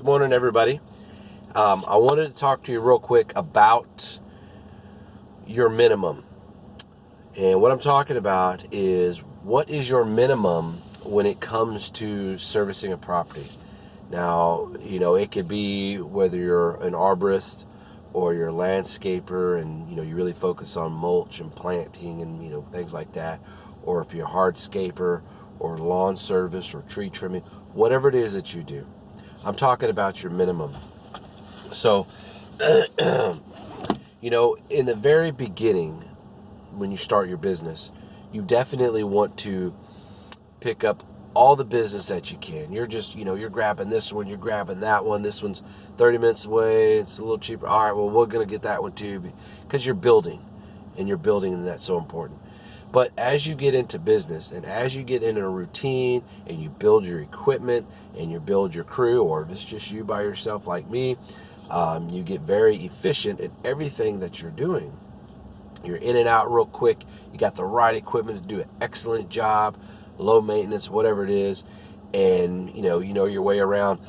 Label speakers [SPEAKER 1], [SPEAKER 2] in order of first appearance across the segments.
[SPEAKER 1] morning, everybody. I wanted to talk to you real quick about your minimum. And what I'm talking about is, what is your minimum when it comes to servicing a property? Now, it could be whether you're an arborist or you're a landscaper and, you really focus on mulch and planting and, things like that. Or if you're a hardscaper or lawn service or tree trimming, whatever it is that you do. I'm talking about your minimum. So, in the very beginning, when you start your business, you definitely want to pick up all the business that you can. You're just, you're grabbing this one, you're grabbing that one. This one's 30 minutes away. It's a little cheaper. All right, well, we're going to get that one too, because you're building, and that's so important. But as you get into business and as you get into a routine and you build your equipment and you build your crew, or if it's just you by yourself like me, you get very efficient in everything that you're doing. You're in and out real quick. You got the right equipment to do an excellent job, low maintenance, whatever it is, and you know your way around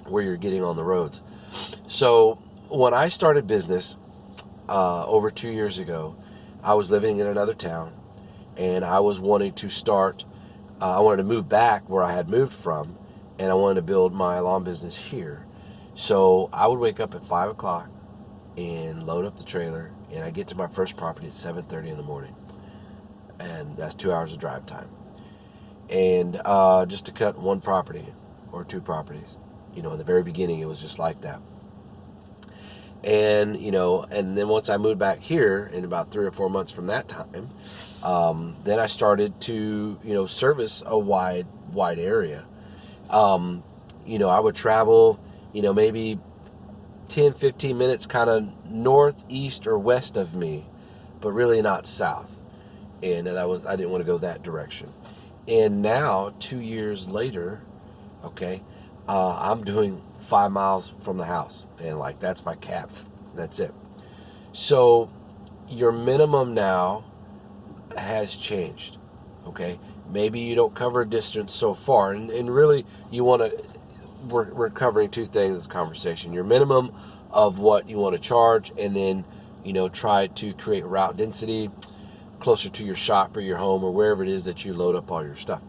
[SPEAKER 1] where you're getting on the roads. So when I started business over 2 years ago, I was living in another town, and I was wanting to start. I wanted to move back where I had moved from, and I wanted to build my lawn business here. So I would wake up at 5 o'clock and load up the trailer, and I get to my first property at 7:30 in the morning, and that's 2 hours of drive time. And just to cut one property or two properties, in the very beginning, it was just like that. And and then once I moved back here, in about 3 or 4 months from that time, then I started to service a wide area. I would travel, maybe 10-15 minutes kind of north, east, or west of me, but really not south. And I didn't want to go that direction. And now, 2 years later, I'm doing 5 miles from the house, and that's my cap. That's it. So your minimum now has changed. Maybe you don't cover a distance so far, and really you want to. We're covering two things in this conversation: your minimum of what you want to charge, and then try to create route density closer to your shop or your home or wherever it is that you load up all your stuff.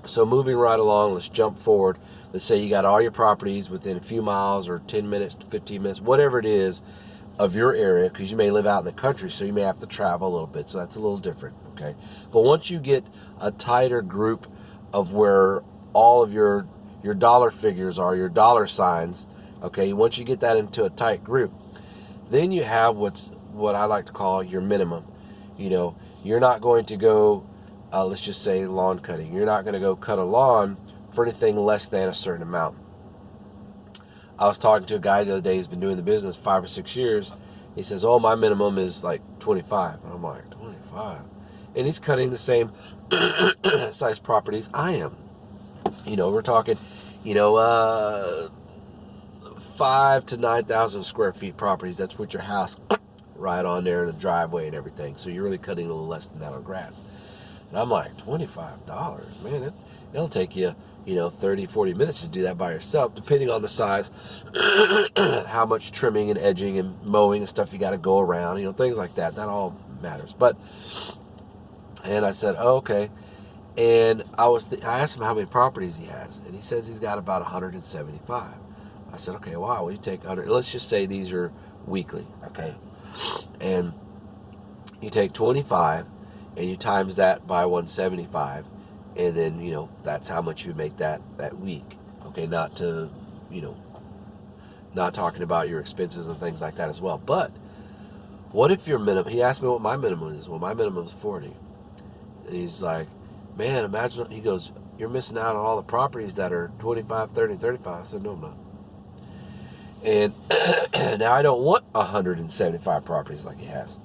[SPEAKER 1] So moving right along, let's jump forward. Let's say you got all your properties within a few miles or 10 minutes, 15 minutes, whatever it is of your area, because you may live out in the country, so you may have to travel a little bit, so that's a little different, okay? But once you get a tighter group of where all of your dollar figures are, your dollar signs, once you get that into a tight group, then you have what I like to call your minimum. You're not going to go, let's just say lawn cutting. You're not going to go cut a lawn for anything less than a certain amount. I was talking to a guy the other day. He's been doing the business 5 or 6 years. He says, "Oh, my minimum is like 25." And I'm like, 25? And he's cutting the same size properties I am. We're talking, 5 to 9,000 square feet properties. That's with your house right on there in the driveway and everything. So you're really cutting a little less than that on grass. And I'm like, $25, man, it'll take you, 30, 40 minutes to do that by yourself, depending on the size, how much trimming and edging and mowing and stuff you got to go around, things like that. That all matters. And I said, oh, okay. And I asked him how many properties he has, and he says he's got about 175. I said, okay, wow, well, you take 100. Let's just say these are weekly, okay? And you take 25, and you times that by 175, and then, that's how much you make that week, okay? Not talking about your expenses and things like that as well. But what if your minimum, he asked me what my minimum is. Well, my minimum is 40. And he's like, man, imagine, he goes, you're missing out on all the properties that are 25, 30, and 35. I said, no, I'm not. And now I don't want 175 properties like he has.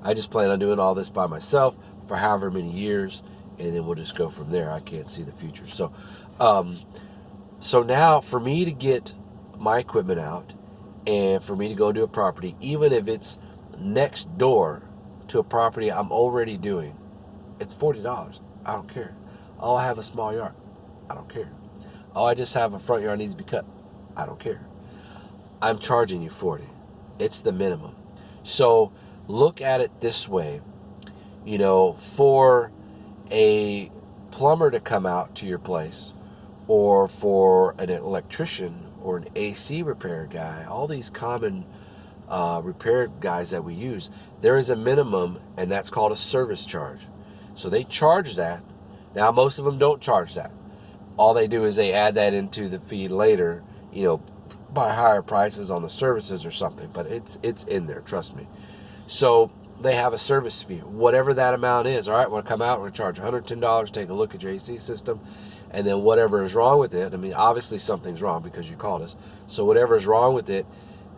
[SPEAKER 1] I just plan on doing all this by myself for however many years, and then we'll just go from there. I can't see the future. So, so now for me to get my equipment out and for me to go do a property, even if it's next door to a property I'm already doing, it's $40. I don't care. Oh, I have a small yard. I don't care. Oh, I just have a front yard needs to be cut. I don't care. I'm charging you 40. It's the minimum. So look at it this way. For a plumber to come out to your place, or for an electrician or an AC repair guy, all these common repair guys that we use, there is a minimum, and that's called a service charge. So they charge that. Now, most of them don't charge that. All they do is they add that into the fee later, by higher prices on the services or something. But it's in there, trust me. So they have a service fee, whatever that amount is. All right, we're going to come out, we're going to charge $110, take a look at your AC system, and then whatever is wrong with it, I mean, obviously something's wrong because you called us. So whatever is wrong with it,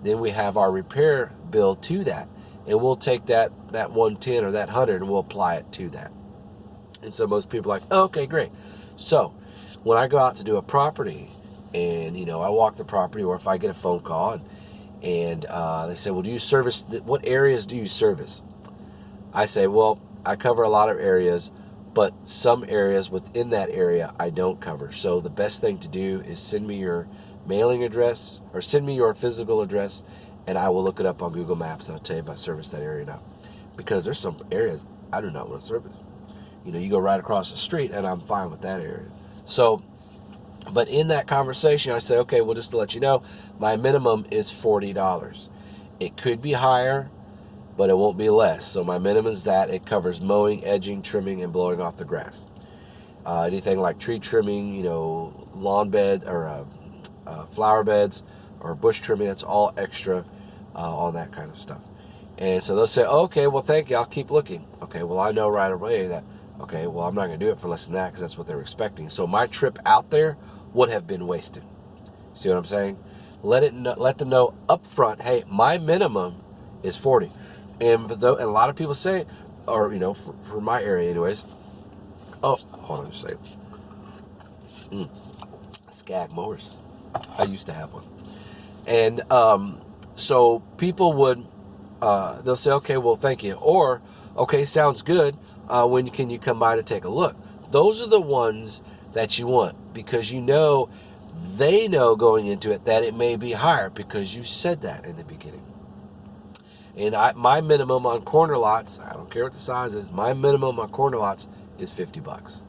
[SPEAKER 1] then we have our repair bill to that. And we'll take that 110 or that 100 and we'll apply it to that. And so most people are like, oh, okay, great. So when I go out to do a property and, I walk the property, or if I get a phone call and they say, well, do you service, what areas do you service? I say, well, I cover a lot of areas, but some areas within that area I don't cover. So the best thing to do is send me your mailing address or send me your physical address, and I will look it up on Google Maps and I'll tell you if I service that area or not. Because there's some areas I do not want to service. You go right across the street and I'm fine with that area. So, but in that conversation, I say, okay, well, just to let you know, my minimum is $40. It could be higher, but it won't be less. So my minimum is that. It covers mowing, edging, trimming, and blowing off the grass. Anything like tree trimming, lawn bed or flower beds or bush trimming, that's all extra on that kind of stuff. And so they'll say, okay, well, thank you, I'll keep looking. Okay, well, I know right away that, okay, well, I'm not going to do it for less than that because that's what they're expecting. So my trip out there would have been wasted. See what I'm saying? Let them know up front, hey, my minimum is 40. And a lot of people say, or, for my area anyways, oh, hold on just a second. Skag mowers. I used to have one. And so people would, they'll say, okay, well, thank you. Or, okay, sounds good. When can you come by to take a look? Those are the ones that you want because they know going into it that it may be higher because you said that in the beginning. And my minimum on corner lots, I don't care what the size is, my minimum on corner lots is $50.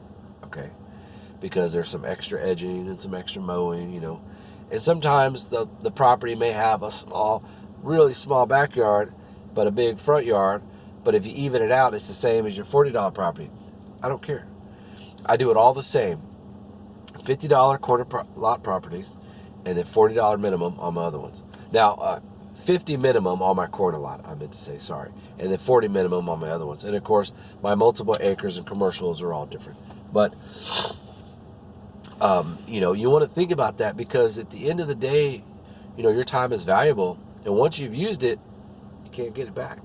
[SPEAKER 1] Okay? Because there's some extra edging and some extra mowing, And sometimes the property may have a really small backyard, but a big front yard. But if you even it out, it's the same as your $40 property. I don't care. I do it all the same. $50 corner lot properties, and then $40 minimum on my other ones. Now, 50 minimum on my corner lot, I meant to say, sorry. And then 40 minimum on my other ones. And of course, my multiple acres and commercials are all different. But, you want to think about that because at the end of the day, your time is valuable. And once you've used it, you can't get it back.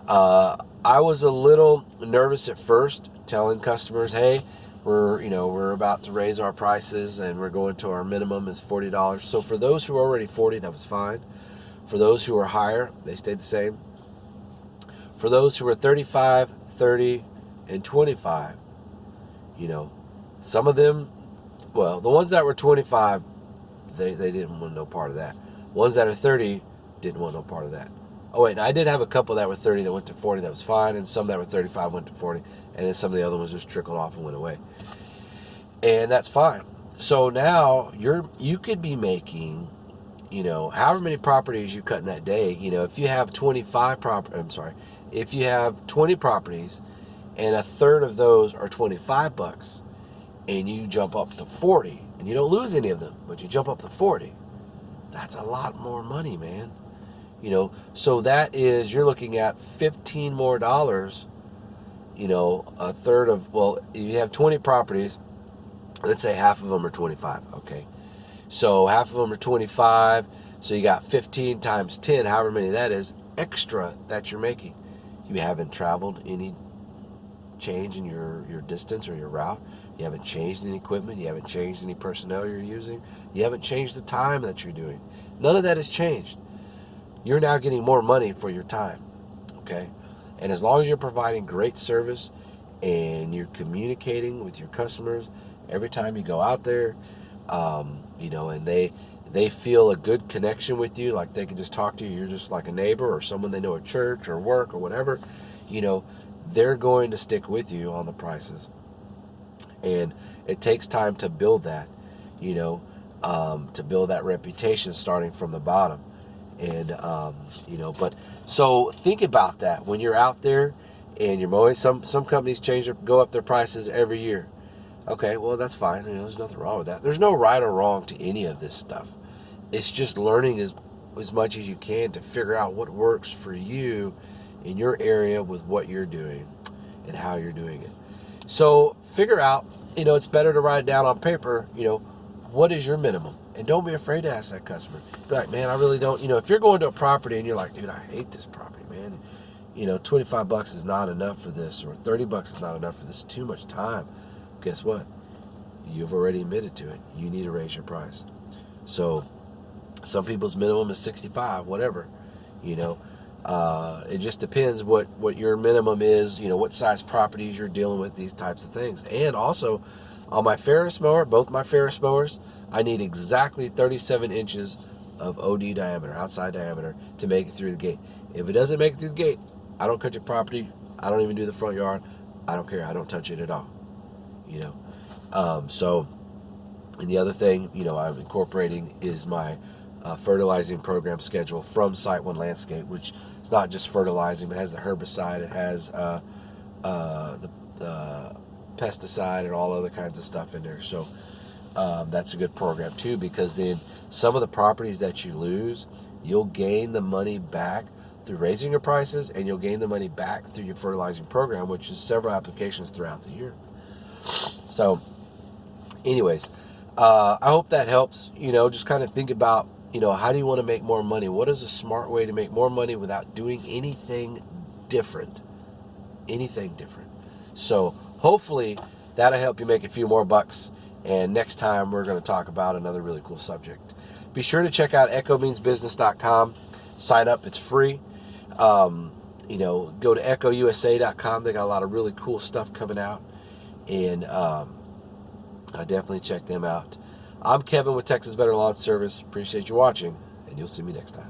[SPEAKER 1] I was a little nervous at first telling customers, hey, we're about to raise our prices and we're going to our minimum is $40. So for those who are already 40, that was fine. For those who are higher, they stayed the same. For those who are 35, 30, and 25, some of them, well, the ones that were 25, they didn't want no part of that. Ones that are 30 didn't want no part of that. Oh, wait, I did have a couple that were 30 that went to 40 that was fine, and some that were 35 went to 40, and then some of the other ones just trickled off and went away. And that's fine. So now you could be making, however many properties you cut in that day. If you have if you have 20 properties and a third of those are $25 and you jump up to 40 and you don't lose any of them, but you jump up to 40, that's a lot more money, man. So that is, you're looking at $15 more, a third of, well, if you have 20 properties, let's say half of them are 25, okay? So half of them are 25, so you got 15 times 10, however many that is, extra that you're making. You haven't traveled any change in your distance or your route. You haven't changed any equipment. You haven't changed any personnel you're using. You haven't changed the time that you're doing. None of that has changed. You're now getting more money for your time, okay? And as long as you're providing great service and you're communicating with your customers every time you go out there, and they feel a good connection with you, like they can just talk to you. You're just like a neighbor or someone they know at church or work or whatever. They're going to stick with you on the prices. And it takes time to build that, to build that reputation starting from the bottom. And, but so think about that when you're out there and you're mowing. Some companies go up their prices every year. Okay, well, that's fine. There's nothing wrong with that. There's no right or wrong to any of this stuff. It's just learning as much as you can to figure out what works for you in your area with what you're doing and how you're doing it. So figure out, it's better to write it down on paper, what is your minimum? And don't be afraid to ask that customer. Be like, man, I really don't, if you're going to a property and you're like, dude, I hate this property, man. $25 is not enough for this, or $30 is not enough for this, too much time. Guess what? You've already admitted to it. You need to raise your price. So some people's minimum is 65, whatever, it just depends what your minimum is, what size properties you're dealing with, these types of things. And also on my Ferris mower, both my Ferris mowers, I need exactly 37 inches of OD diameter, outside diameter, to make it through the gate. If it doesn't make it through the gate, I don't cut your property. I don't even do the front yard. I don't care. I don't touch it at all. And the other thing, I'm incorporating is my fertilizing program schedule from Site One Landscape, which is not just fertilizing, but it has the herbicide, it has the pesticide and all other kinds of stuff in there. So that's a good program too, because then some of the properties that you lose, you'll gain the money back through raising your prices, and you'll gain the money back through your fertilizing program, which is several applications throughout the year. So anyways, I hope that helps. Just kind of think about, how do you want to make more money? What is a smart way to make more money without doing anything different? So hopefully that'll help you make a few more bucks. And next time we're going to talk about another really cool subject. Be sure to check out echomeansbusiness.com. Sign up. It's free. Go to echousa.com. They got a lot of really cool stuff coming out. And I definitely check them out. I'm Kevin with Texas Veteran Lawn Service. Appreciate you watching, and you'll see me next time.